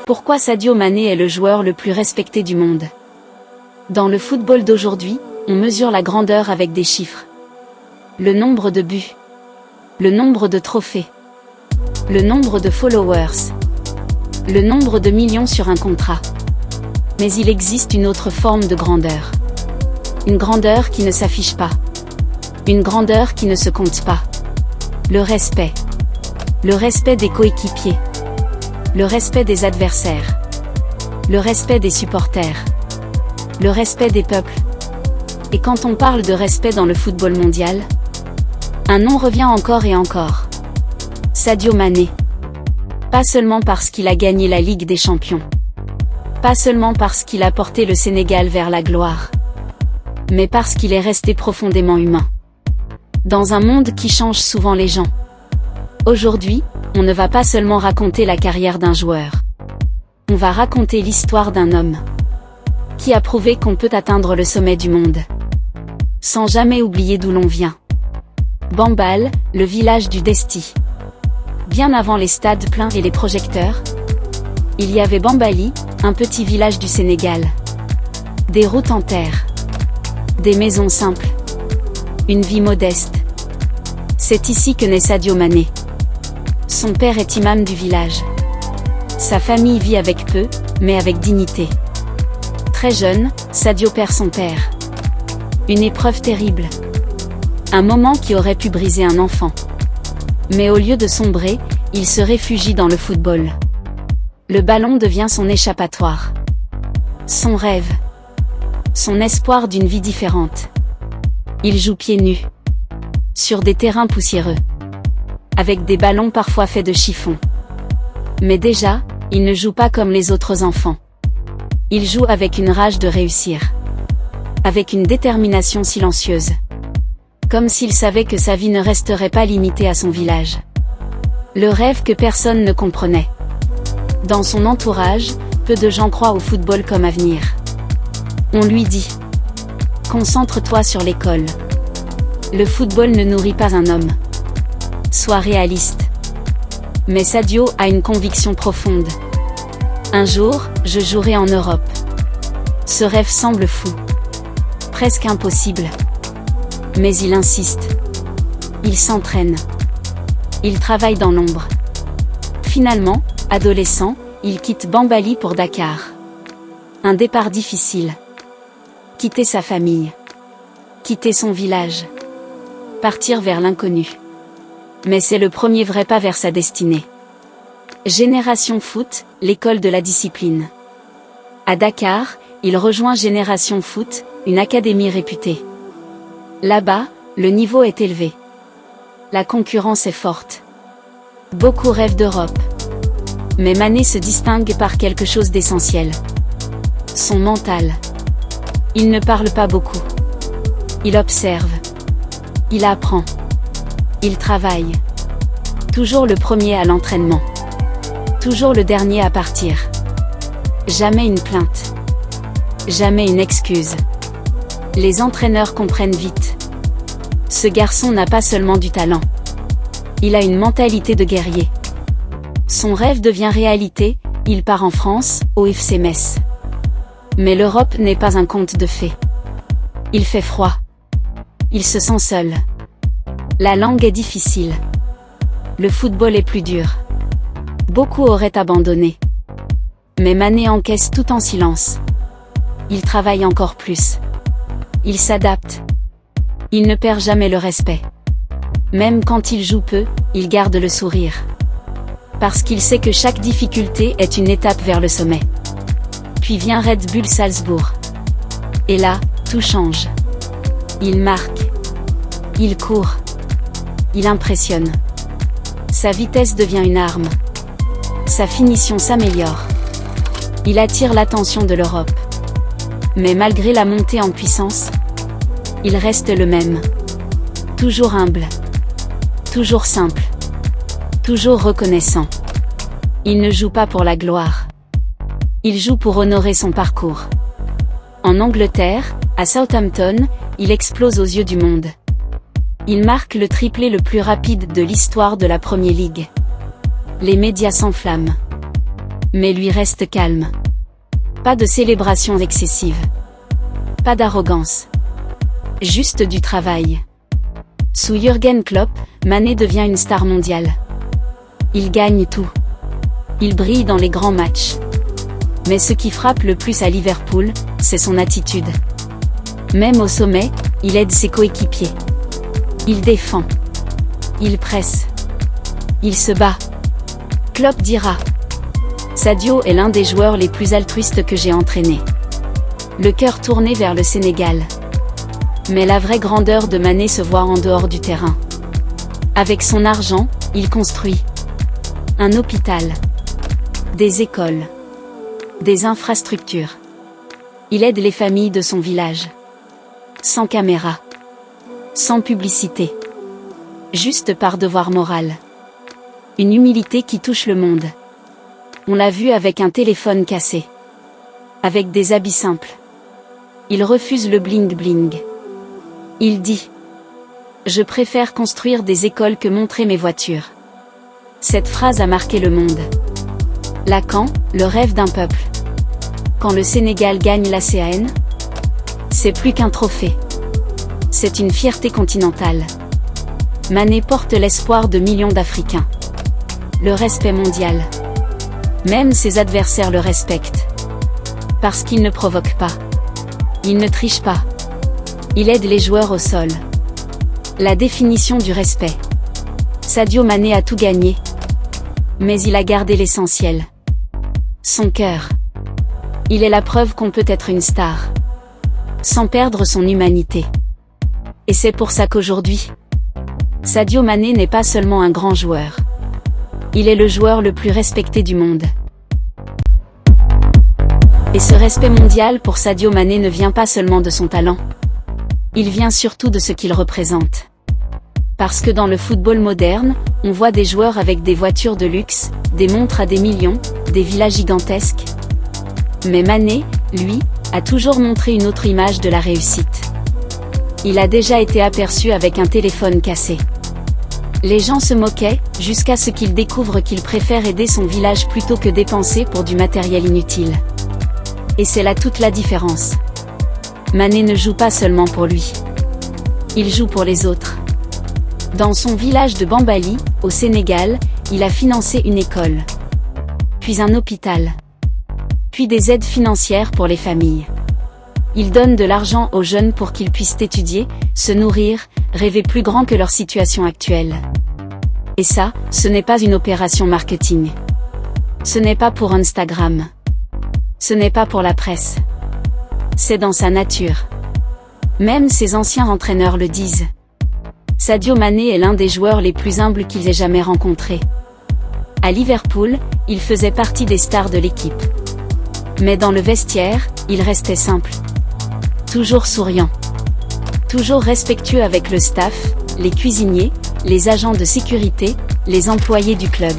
Pourquoi Sadio Mané est le joueur le plus respecté du monde? Dans le football d'aujourd'hui, on mesure la grandeur avec des chiffres. Le nombre de buts. Le nombre de trophées. Le nombre de followers. Le nombre de millions sur un contrat. Mais il existe une autre forme de grandeur. Une grandeur qui ne s'affiche pas. Une grandeur qui ne se compte pas. Le respect. Le respect des coéquipiers. Le respect des adversaires. Le respect des supporters. Le respect des peuples. Et quand on parle de respect dans le football mondial, un nom revient encore et encore. Sadio Mané. Pas seulement parce qu'il a gagné la Ligue des Champions. Pas seulement parce qu'il a porté le Sénégal vers la gloire. Mais parce qu'il est resté profondément humain. Dans un monde qui change souvent les gens. Aujourd'hui, on ne va pas seulement raconter la carrière d'un joueur. On va raconter l'histoire d'un homme qui a prouvé qu'on peut atteindre le sommet du monde. Sans jamais oublier d'où l'on vient. Bambal, le village du Desti. Bien avant les stades pleins et les projecteurs, il y avait Bambali, un petit village du Sénégal. Des routes en terre. Des maisons simples. Une vie modeste. C'est ici que naît Sadio Mané. Son père est imam du village. Sa famille vit avec peu, mais avec dignité. Très jeune, Sadio perd son père. Une épreuve terrible. Un moment qui aurait pu briser un enfant. Mais au lieu de sombrer, il se réfugie dans le football. Le ballon devient son échappatoire. Son rêve. Son espoir d'une vie différente. Il joue pieds nus. Sur des terrains poussiéreux. Avec des ballons parfois faits de chiffon. Mais déjà, il ne joue pas comme les autres enfants. Il joue avec une rage de réussir. Avec une détermination silencieuse. Comme s'il savait que sa vie ne resterait pas limitée à son village. Le rêve que personne ne comprenait. Dans son entourage, peu de gens croient au football comme avenir. On lui dit: concentre-toi sur l'école. Le football ne nourrit pas un homme. Sois réaliste. Mais Sadio a une conviction profonde. Un jour, je jouerai en Europe. Ce rêve semble fou. Presque impossible. Mais il insiste. Il s'entraîne. Il travaille dans l'ombre. Finalement, adolescent, il quitte Bambali pour Dakar. Un départ difficile. Quitter sa famille. Quitter son village. Partir vers l'inconnu. Mais c'est le premier vrai pas vers sa destinée. Génération Foot, l'école de la discipline. À Dakar, il rejoint Génération Foot, une académie réputée. Là-bas, le niveau est élevé. La concurrence est forte. Beaucoup rêvent d'Europe. Mais Mané se distingue par quelque chose d'essentiel. Son mental. Il ne parle pas beaucoup. Il observe. Il apprend. Il travaille. Toujours le premier à l'entraînement. Toujours le dernier à partir. Jamais une plainte. Jamais une excuse. Les entraîneurs comprennent vite. Ce garçon n'a pas seulement du talent. Il a une mentalité de guerrier. Son rêve devient réalité, il part en France, au FC Metz. Mais l'Europe n'est pas un conte de fées. Il fait froid. Il se sent seul. La langue est difficile. Le football est plus dur. Beaucoup auraient abandonné. Mais Mané encaisse tout en silence. Il travaille encore plus. Il s'adapte. Il ne perd jamais le respect. Même quand il joue peu, il garde le sourire. Parce qu'il sait que chaque difficulté est une étape vers le sommet. Puis vient Red Bull Salzbourg. Et là, tout change. Il marque. Il court. Il impressionne. Sa vitesse devient une arme. Sa finition s'améliore. Il attire l'attention de l'Europe. Mais malgré la montée en puissance, il reste le même. Toujours humble. Toujours simple. Toujours reconnaissant. Il ne joue pas pour la gloire. Il joue pour honorer son parcours. En Angleterre, à Southampton, il explose aux yeux du monde. Il marque le triplé le plus rapide de l'histoire de la Premier League. Les médias s'enflamment. Mais lui reste calme. Pas de célébration excessive. Pas d'arrogance. Juste du travail. Sous Jürgen Klopp, Mané devient une star mondiale. Il gagne tout. Il brille dans les grands matchs. Mais ce qui frappe le plus à Liverpool, c'est son attitude. Même au sommet, il aide ses coéquipiers. Il défend. Il presse. Il se bat. Klopp dira: Sadio est l'un des joueurs les plus altruistes que j'ai entraînés. Le cœur tourné vers le Sénégal. Mais la vraie grandeur de Mané se voit en dehors du terrain. Avec son argent, il construit un hôpital, des écoles, des infrastructures. Il aide les familles de son village. Sans caméra. Sans publicité. Juste par devoir moral. Une humilité qui touche le monde. On l'a vu avec un téléphone cassé. Avec des habits simples. Il refuse le bling-bling. Il dit: Je préfère construire des écoles que montrer mes voitures. Cette phrase a marqué le monde. Lacan, le rêve d'un peuple. Quand le Sénégal gagne la CAN, c'est plus qu'un trophée. C'est une fierté continentale. Mané porte l'espoir de millions d'Africains. Le respect mondial. Même ses adversaires le respectent. Parce qu'il ne provoque pas. Il ne triche pas. Il aide les joueurs au sol. La définition du respect. Sadio Mané a tout gagné. Mais il a gardé l'essentiel. Son cœur. Il est la preuve qu'on peut être une star. Sans perdre son humanité. Et c'est pour ça qu'aujourd'hui, Sadio Mané n'est pas seulement un grand joueur. Il est le joueur le plus respecté du monde. Et ce respect mondial pour Sadio Mané ne vient pas seulement de son talent. Il vient surtout de ce qu'il représente. Parce que dans le football moderne, on voit des joueurs avec des voitures de luxe, des montres à des millions, des villas gigantesques. Mais Mané, lui, a toujours montré une autre image de la réussite. Il a déjà été aperçu avec un téléphone cassé. Les gens se moquaient, jusqu'à ce qu'il découvre qu'il préfère aider son village plutôt que dépenser pour du matériel inutile. Et c'est là toute la différence. Mané ne joue pas seulement pour lui. Il joue pour les autres. Dans son village de Bambali, au Sénégal, il a financé une école. Puis un hôpital. Puis des aides financières pour les familles. Il donne de l'argent aux jeunes pour qu'ils puissent étudier, se nourrir, rêver plus grand que leur situation actuelle. Et ça, ce n'est pas une opération marketing. Ce n'est pas pour Instagram. Ce n'est pas pour la presse. C'est dans sa nature. Même ses anciens entraîneurs le disent. Sadio Mané est l'un des joueurs les plus humbles qu'ils aient jamais rencontrés. À Liverpool, il faisait partie des stars de l'équipe. Mais dans le vestiaire, il restait simple. Toujours souriant. Toujours respectueux avec le staff, les cuisiniers, les agents de sécurité, les employés du club.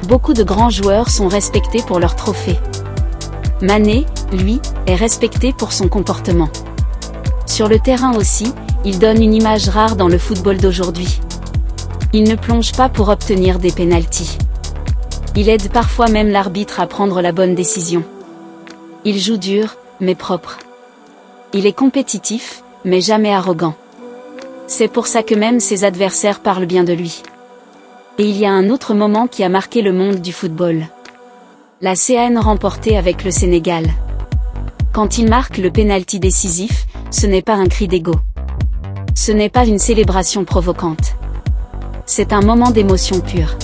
Beaucoup de grands joueurs sont respectés pour leurs trophées. Mané, lui, est respecté pour son comportement. Sur le terrain aussi, il donne une image rare dans le football d'aujourd'hui. Il ne plonge pas pour obtenir des pénaltys. Il aide parfois même l'arbitre à prendre la bonne décision. Il joue dur, mais propre. Il est compétitif, mais jamais arrogant. C'est pour ça que même ses adversaires parlent bien de lui. Et il y a un autre moment qui a marqué le monde du football. La CAN remportée avec le Sénégal. Quand il marque le pénalty décisif, ce n'est pas un cri d'ego. Ce n'est pas une célébration provocante. C'est un moment d'émotion pure.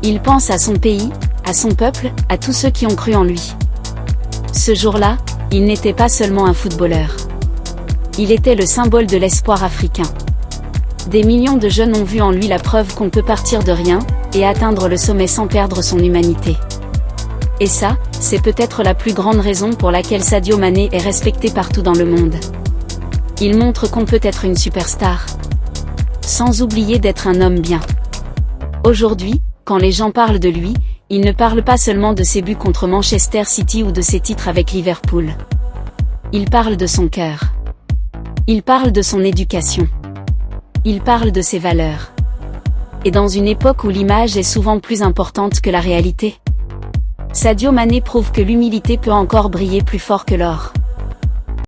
Il pense à son pays, à son peuple, à tous ceux qui ont cru en lui. Ce jour-là, il n'était pas seulement un footballeur. Il était le symbole de l'espoir africain. Des millions de jeunes ont vu en lui la preuve qu'on peut partir de rien, et atteindre le sommet sans perdre son humanité. Et ça, c'est peut-être la plus grande raison pour laquelle Sadio Mané est respecté partout dans le monde. Il montre qu'on peut être une superstar. Sans oublier d'être un homme bien. Aujourd'hui, quand les gens parlent de lui, ils ne parlent pas seulement de ses buts contre Manchester City ou de ses titres avec Liverpool. Ils parlent de son cœur. Ils parlent de son éducation. Ils parlent de ses valeurs. Et dans une époque où l'image est souvent plus importante que la réalité, Sadio Mané prouve que l'humilité peut encore briller plus fort que l'or.